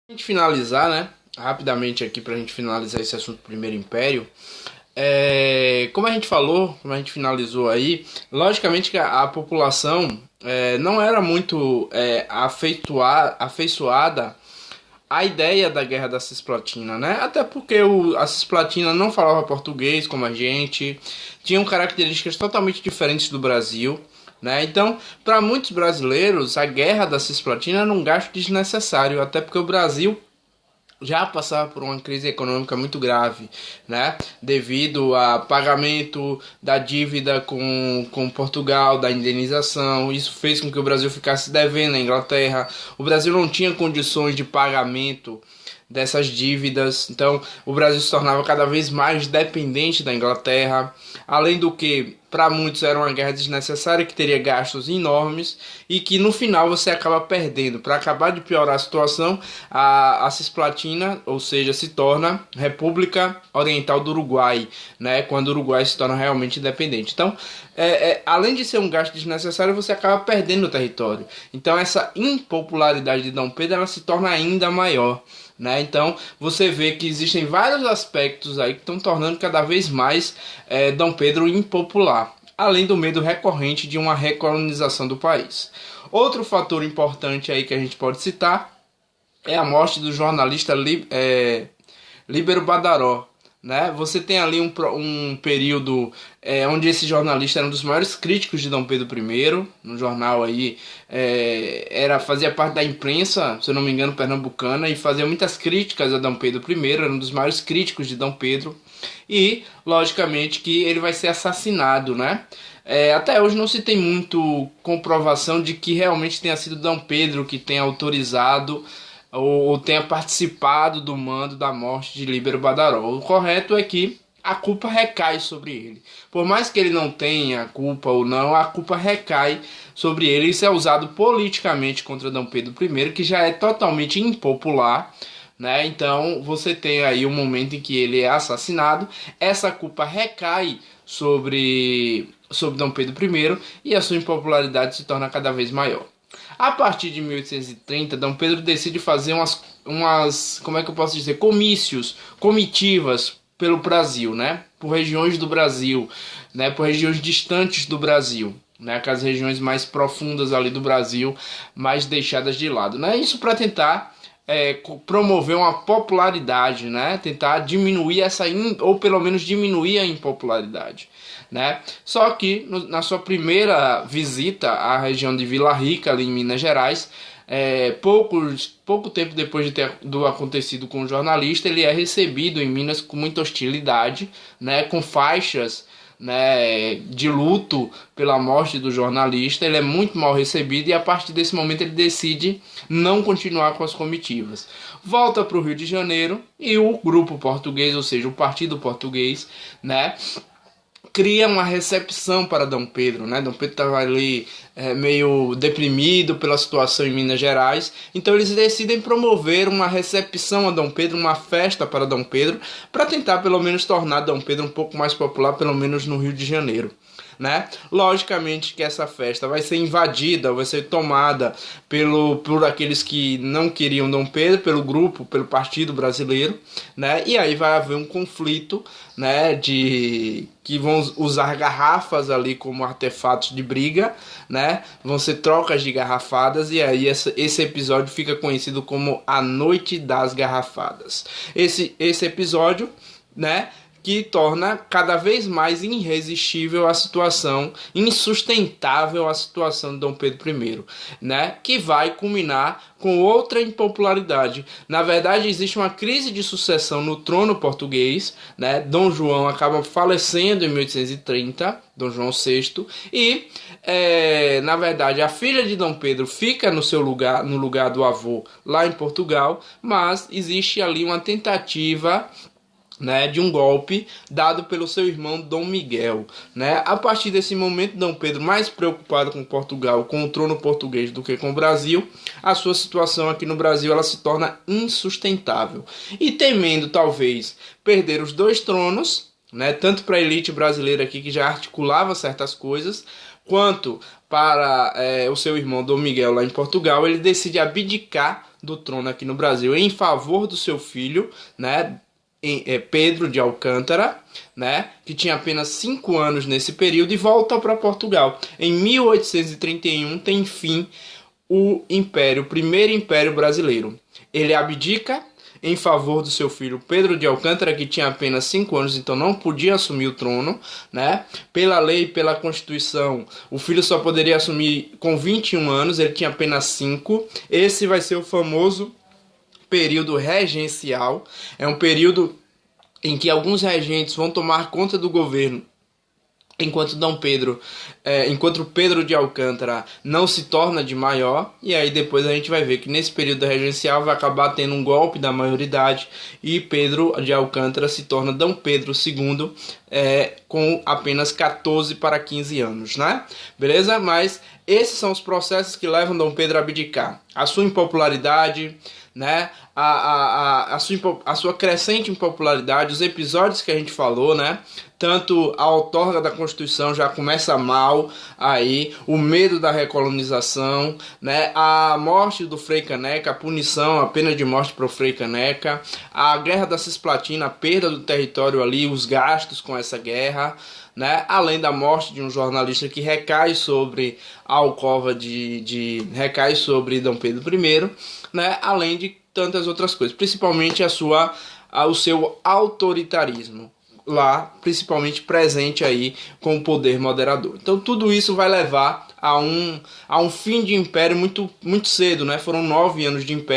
A gente finalizar, né? Rapidamente aqui pra gente finalizar esse assunto do Primeiro Império. Como a gente falou, como a gente finalizou aí, logicamente que a população não era muito afeiçoada à ideia da Guerra da Cisplatina, né? Até porque a Cisplatina não falava português como a gente, tinham características totalmente diferentes do Brasil. Né? Então, para muitos brasileiros, a Guerra da Cisplatina era um gasto desnecessário, até porque o Brasil já passava por uma crise econômica muito grave, né? Devido a pagamento da dívida com Portugal, da indenização. Isso fez com que o Brasil ficasse devendo à Inglaterra. O Brasil não tinha condições de pagamento dessas dívidas, então o Brasil se tornava cada vez mais dependente da Inglaterra, além do que para muitos era uma guerra desnecessária que teria gastos enormes e que no final você acaba perdendo. Para acabar de piorar a situação, a Cisplatina, ou seja, se torna República Oriental do Uruguai, né, quando o Uruguai se torna realmente independente. Então, além de ser um gasto desnecessário, você acaba perdendo o território. Então essa impopularidade de Dom Pedro ela se torna ainda maior. Né? Então você vê que existem vários aspectos aí que estão tornando cada vez mais Dom Pedro impopular, além do medo recorrente de uma recolonização do país. Outro fator importante aí que a gente pode citar é a morte do jornalista Líbero Badaró. Né? Você tem ali um período onde esse jornalista era um dos maiores críticos de Dom Pedro I, no jornal aí, fazia parte da imprensa, se eu não me engano, pernambucana, e fazia muitas críticas a Dom Pedro I, era um dos maiores críticos de Dom Pedro, e logicamente que ele vai ser assassinado, né? Até hoje não se tem muito comprovação de que realmente tenha sido Dom Pedro que tenha autorizado ou tenha participado do mando da morte de Líbero Badaró. O correto é que a culpa recai sobre ele. Por mais que ele não tenha culpa ou não, a culpa recai sobre ele. Isso é usado politicamente contra Dom Pedro I, que já é totalmente impopular. Né? Então você tem aí um momento em que ele é assassinado. Essa culpa recai sobre Dom Pedro I e a sua impopularidade se torna cada vez maior. A partir de 1830, Dom Pedro decide fazer como é que eu posso dizer, comitivas pelo Brasil, né? Por regiões do Brasil, né? Por regiões distantes do Brasil, né? Aquelas regiões mais profundas ali do Brasil, mais deixadas de lado, né? Isso para tentar promover uma popularidade, né? Tentar diminuir ou pelo menos diminuir a impopularidade. Né? Só que na sua primeira visita à região de Vila Rica, ali em Minas Gerais, pouco tempo depois do acontecido com o jornalista, ele é recebido em Minas com muita hostilidade, né? Com faixas, né, de luto pela morte do jornalista. Ele é muito mal recebido e a partir desse momento ele decide não continuar com as comitivas. Volta para o Rio de Janeiro e o grupo português, ou seja, o Partido Português, né, cria uma recepção para Dom Pedro, né? Dom Pedro estava ali meio deprimido pela situação em Minas Gerais, então eles decidem promover uma recepção a Dom Pedro, uma festa para Dom Pedro, para tentar pelo menos tornar Dom Pedro um pouco mais popular, pelo menos no Rio de Janeiro. Né? Logicamente que essa festa vai ser invadida, vai ser tomada por aqueles que não queriam Dom Pedro, pelo grupo, pelo Partido Brasileiro, né? E aí vai haver um conflito, né? Que vão usar garrafas ali como artefatos de briga, né? Vão ser trocas de garrafadas e aí esse episódio fica conhecido como a Noite das Garrafadas. Esse episódio, né, que torna cada vez mais irresistível a situação, insustentável a situação de Dom Pedro I, né? Que vai culminar com outra impopularidade. Na verdade, existe uma crise de sucessão no trono português, né? Dom João acaba falecendo em 1830, Dom João VI, e na verdade a filha de Dom Pedro fica no lugar do avô lá em Portugal, mas existe ali uma tentativa, né, de um golpe dado pelo seu irmão Dom Miguel, né? A partir desse momento, Dom Pedro, mais preocupado com Portugal, com o trono português do que com o Brasil, a sua situação aqui no Brasil ela se torna insustentável. E temendo talvez perder os dois tronos, né, tanto para a elite brasileira aqui que já articulava certas coisas, quanto para o seu irmão Dom Miguel lá em Portugal, ele decide abdicar do trono aqui no Brasil em favor do seu filho, né, Pedro de Alcântara, né, que tinha apenas 5 anos nesse período, e volta para Portugal. Em 1831 tem fim o primeiro império brasileiro. Ele abdica em favor do seu filho Pedro de Alcântara, que tinha apenas 5 anos, então não podia assumir o trono, né? Pela lei, pela Constituição, o filho só poderia assumir com 21 anos, ele tinha apenas 5. Esse vai ser o famoso período regencial. É um período em que alguns regentes vão tomar conta do governo, enquanto Pedro de Alcântara não se torna de maior, e aí depois a gente vai ver que nesse período regencial vai acabar tendo um golpe da maioridade e Pedro de Alcântara se torna D. Pedro II, com apenas 14 para 15 anos, né? Beleza? Mas esses são os processos que levam D. Pedro a abdicar. A sua impopularidade, né? A sua crescente impopularidade, os episódios que a gente falou, né? Tanto a outorga da Constituição já começa mal aí, o medo da recolonização, né? A morte do Frei Caneca, a punição, a pena de morte para o Frei Caneca, a Guerra da Cisplatina, a perda do território ali, os gastos com essa guerra, né? Além da morte de um jornalista que recai sobre a alcova recai sobre D. Pedro I, né? Além de tantas outras coisas, principalmente o seu autoritarismo, lá principalmente presente aí com o poder moderador. Então tudo isso vai levar a um fim de império muito, muito cedo, né? Foram 9 anos de império.